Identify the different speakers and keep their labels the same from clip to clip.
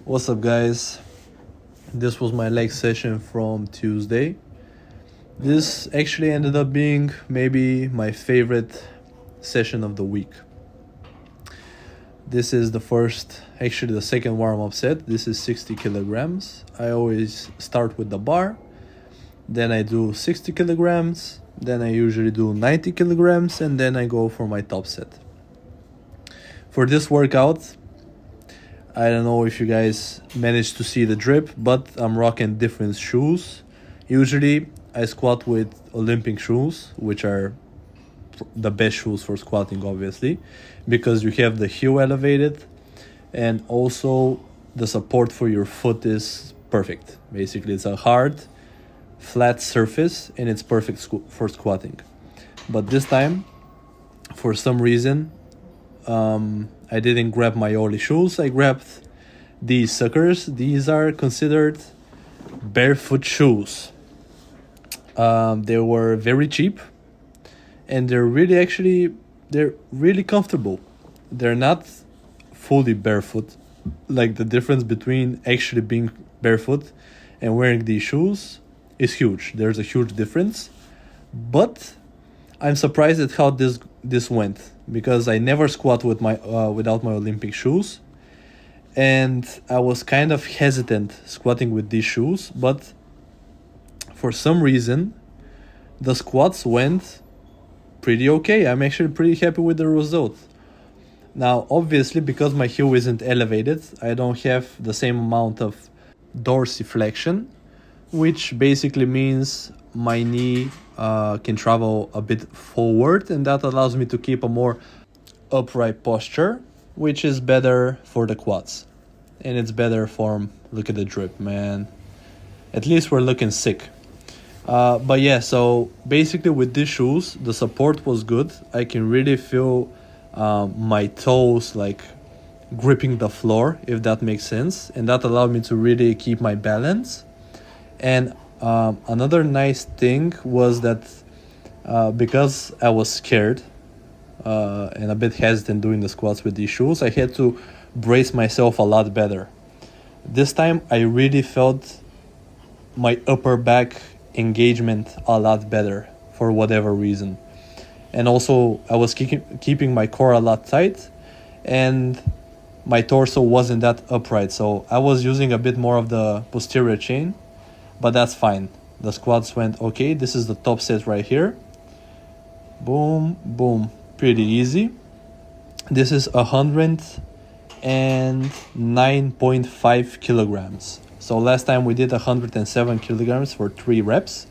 Speaker 1: What's up, guys? This was my leg session from Tuesday. This actually ended up being maybe my favorite session of the week. This is the second warm-up set. This is 60 kilograms. I always start with the bar, then I do 60 kilograms, then I usually do 90 kilograms, and then I go for my top set. For this workout, I don't know if you guys managed to see the drip, but I'm rocking different shoes. Usually I squat with Olympic shoes, which are the best shoes for squatting, obviously, because you have the heel elevated and also the support for your foot is perfect. Basically, it's a hard, flat surface and it's perfect for squatting. But this time, for some reason, I didn't grab my Ollie shoes. I grabbed these suckers. These are considered barefoot shoes. They were very cheap and they're really comfortable. They're not fully barefoot. Like, the difference between actually being barefoot and wearing these shoes is huge. There's a huge difference. But I'm surprised at how this went, because I never squat with without my Olympic shoes, and I was kind of hesitant squatting with these shoes, but for some reason the squats went pretty okay. I'm actually pretty happy with the result. Now, obviously, because my heel isn't elevated, I don't have the same amount of dorsiflexion, which basically means my knee can travel a bit forward, and that allows me to keep a more upright posture, which is better for the quads. And it's better form. Look at the drip, man. At least we're looking sick. But yeah, so basically with these shoes, the support was good. I can really feel my toes like gripping the floor, if that makes sense. And that allowed me to really keep my balance. And another nice thing was that because I was scared and a bit hesitant doing the squats with these shoes, I had to brace myself a lot better. This time I really felt my upper back engagement a lot better for whatever reason. And also I was keeping my core a lot tight, and my torso wasn't that upright, so I was using a bit more of the posterior chain. But that's fine. The squats went okay. This is the top set right here. Boom, boom. Pretty easy. This is 109.5 kilograms. So last time we did 107 kilograms for 3 reps.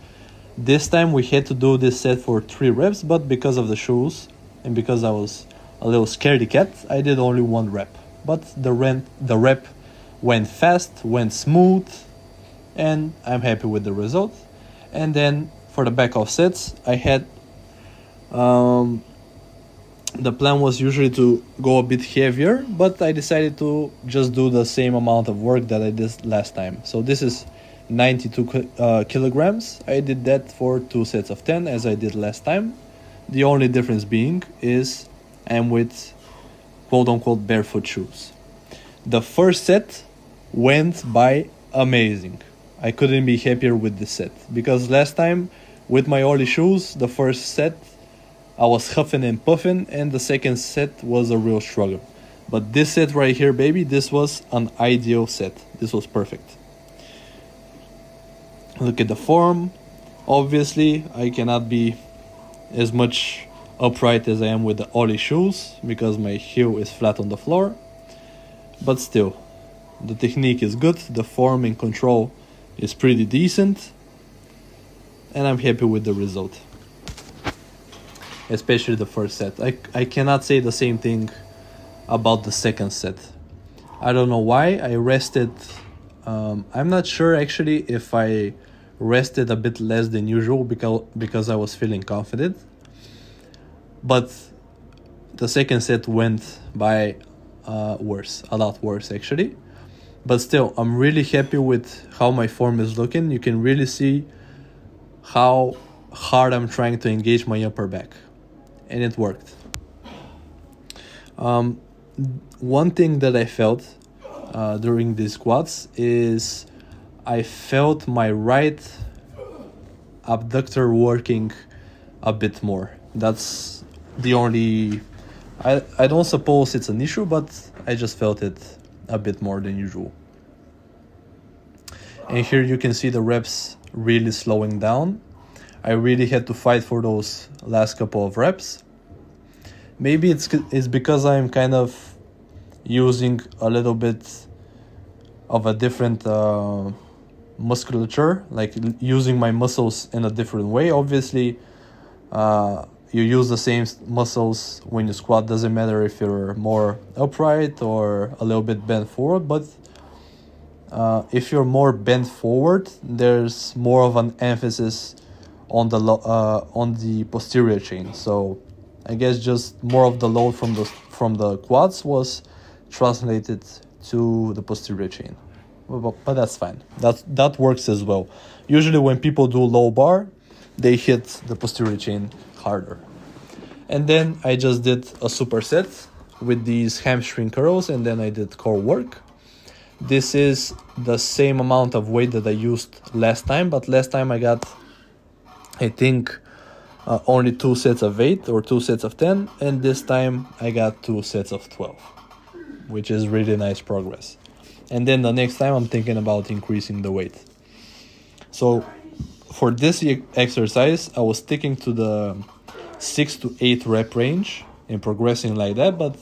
Speaker 1: This time we had to do this set for 3 reps, but because of the shoes and because I was a little scaredy cat, I did only 1 rep. But the rep went fast, went smooth, and I'm happy with the result. And then for the back of sets, I had the plan was usually to go a bit heavier, but I decided to just do the same amount of work that I did last time. So this is 92 kilograms. I did that for 2 sets of 10 as I did last time. The only difference being is I'm with quote-unquote barefoot shoes. The first set went by amazing. I couldn't be happier with this set, because last time with my Ollie shoes, the first set I was huffing and puffing, and the second set was a real struggle. But this set right here, baby, this was an ideal set. This was perfect. Look at the form. Obviously, I cannot be as much upright as I am with the Ollie shoes because my heel is flat on the floor. But still, the technique is good, the form and control is pretty decent, and I'm happy with the result. Especially the first set. I cannot say the same thing about the second set. I don't know why. I rested. I'm not sure actually if I rested a bit less than usual because I was feeling confident. But the second set went by worse, a lot worse actually. But still, I'm really happy with how my form is looking. You can really see how hard I'm trying to engage my upper back. And it worked. One thing that I felt during these squats is I felt my right abductor working a bit more. That's the only... I don't suppose it's an issue, but I just felt it a bit more than usual. And here you can see the reps really slowing down. I really had to fight for those last couple of reps. Maybe it's because I'm kind of using a little bit of a different musculature, like using my muscles in a different way. Obviously, you use the same muscles when you squat. Doesn't matter if you're more upright or a little bit bent forward, but if you're more bent forward, there's more of an emphasis on the posterior chain. So I guess just more of the load from the quads was translated to the posterior chain. But that's fine. That works as well. Usually when people do low bar, they hit the posterior chain harder. And then I just did a superset with these hamstring curls, and then I did core work. This is the same amount of weight that I used last time, but last time I got, I think, only 2 sets of 8 or 2 sets of 10, and this time I got 2 sets of 12, which is really nice progress. And then the next time I'm thinking about increasing the weight. So for this exercise, I was sticking to the 6 to 8 rep range and progressing like that, but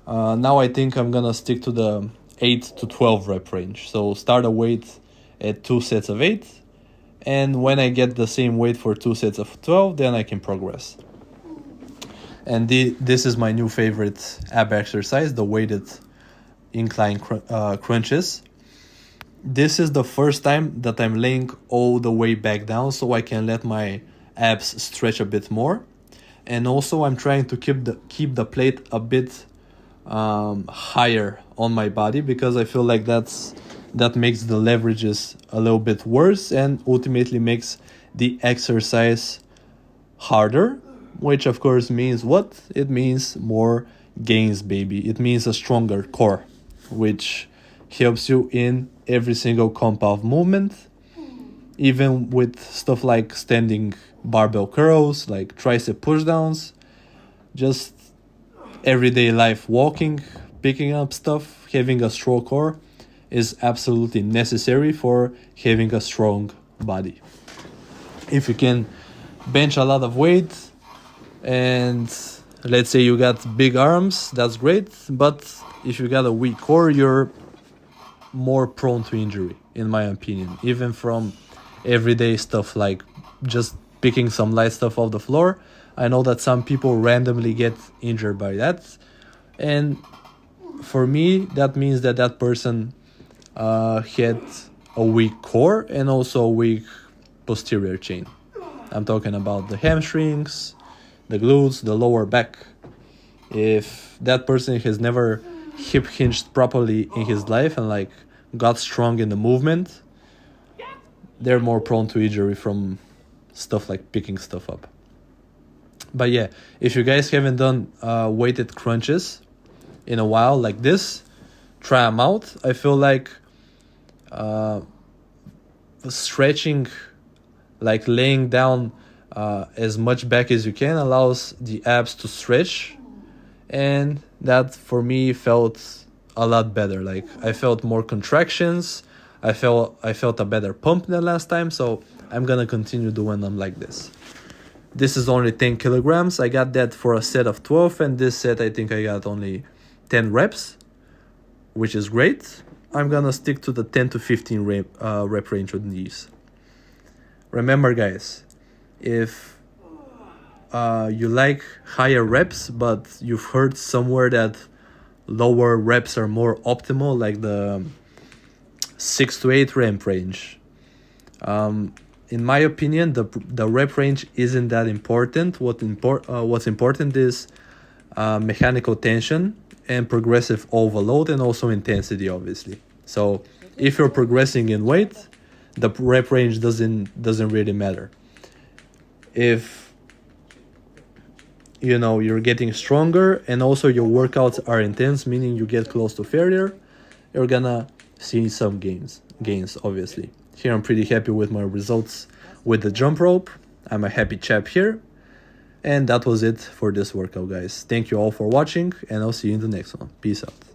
Speaker 1: now I think I'm gonna stick to the 8 to 12 rep range. So start a weight at 2 sets of 8, and when I get the same weight for 2 sets of 12, then I can progress. And this is my new favorite ab exercise, the weighted incline crunches. This is the first time that I'm laying all the way back down so I can let my abs stretch a bit more. And also I'm trying to keep the plate a bit higher on my body, because I feel like that makes the leverages a little bit worse and ultimately makes the exercise harder, which of course means what? It means more gains, baby. It means a stronger core, which helps you in every single compound movement, even with stuff like standing barbell curls, like tricep pushdowns, just everyday life walking, picking up stuff. Having a strong core is absolutely necessary for having a strong body. If you can bench a lot of weight and let's say you got big arms, that's great, but if you got a weak core, you're more prone to injury, in my opinion, even from everyday stuff like just picking some light stuff off the floor. I know that some people randomly get injured by that, and for me that means that person had a weak core and also a weak posterior chain. I'm talking about the hamstrings, the glutes, the lower back. If that person has never hip hinged properly in his life and like got strong in the movement, they're more prone to injury from stuff like picking stuff up. But yeah, if you guys haven't done weighted crunches in a while like this, try them out. I feel like stretching, like laying down as much back as you can, allows the abs to stretch, and that for me felt a lot better. Like I felt more contractions, I felt a better pump than last time, so I'm gonna continue doing them like this. This is only 10 kilograms. I got that for a set of 12, and this set I think I got only 10 reps, which is great. I'm gonna stick to the 10 to 15 rep range with these. Remember guys, if you like higher reps, but you've heard somewhere that lower reps are more optimal, like the 6 to 8 rep range, in my opinion, the rep range isn't that important. What's important is mechanical tension and progressive overload, and also intensity, obviously. So if you're progressing in weight, the rep range doesn't really matter. If you're getting stronger and also your workouts are intense, meaning you get close to failure, you're gonna see some gains obviously. Here I'm pretty happy with my results with the jump rope. I'm a happy chap here. And that was it for this workout, guys. Thank you all for watching, and I'll see you in the next one. Peace out.